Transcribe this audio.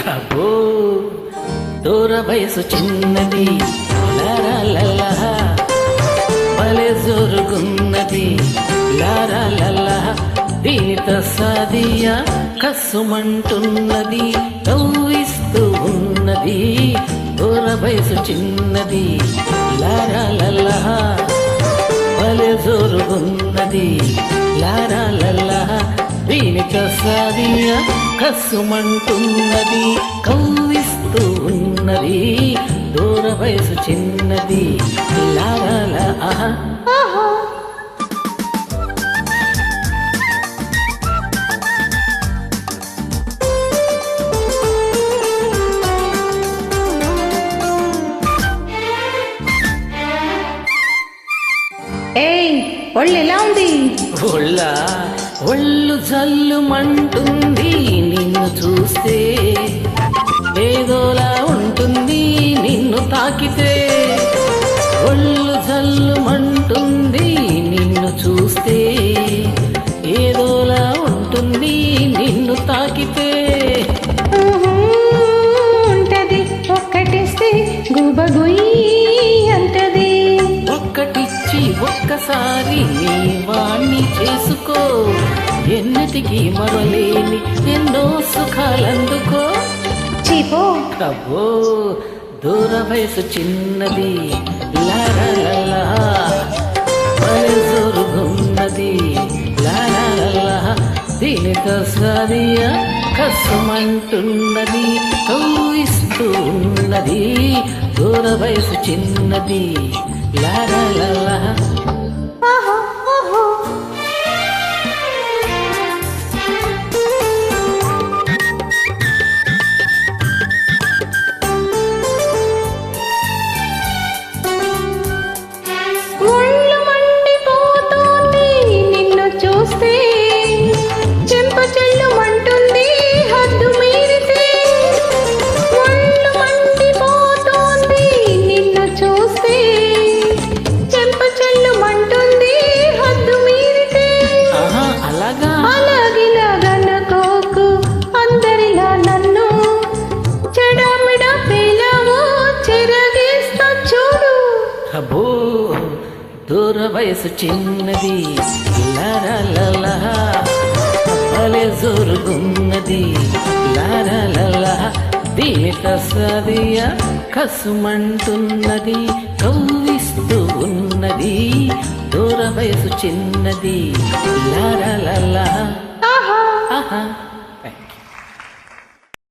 అబ్బో దూర వయసు చిన్నది లారా భలే జోరుగున్నది లారా దీనితో సాదియా కస్సుమంటున్నది కవ్విస్తూ ఉన్నది దూర వయసు చిన్నది లారా భలే జోరుగున్నది లారా దీనితో సాదియా కస్సుమంటున్నది కవ్విస్తూ ఉన్నది దూర వయసు చిన్నది లారా ఏయ్ ఒళ్ళు ఎలా ఉంది? ఒళ్ళు జల్లుమంటుంది నిన్ను చూస్తే ఏదోలా ఉంటుంది నిన్ను తాకితే ఒళ్ళు జల్లుమంటుంది నిన్ను చూస్తే ఏదోలా ఉంటుంది నిన్ను తాకితే ఉంటది ఒక్కటిస్తే గుబగుయి అంటది ఒక్కటిచ్చి ఒక్కసారి నీ వాణ్ణి చేసుకో ఎన్నటికీ మరలేని ఎన్నో సుఖాలందుకో చీపో అబ్బో దూర వయసు చిన్నది లారా భలే జోరుగున్నది లారా దీనితో సాదియా కస్సుమంటున్నది కవ్విస్తూ ఉన్నది దూర వయసు చిన్నది లారా ఒళ్ళు మండిపోతోంది నిన్ను చూస్తే చెంప చెల్లుమంటుంది హద్దు మీరితే ఒళ్ళు మండిపోతోంది నిన్ను చూస్తే చెంప చెల్లుమంటుంది హద్దు మీరితే అలాగా అలాగిలాగనుకోకు అందరిలా నన్ను చెడమిడ పేలావో చెరగేస్తా చూడు అబ్బో దూర వయసు చిన్నది లారా భలే జోరుగున్నది లారా దీనితో సాదియా కసుమంటున్నది కవ్విస్తూ ఉన్నది దూర వయసు చిన్నది లారా ఆహా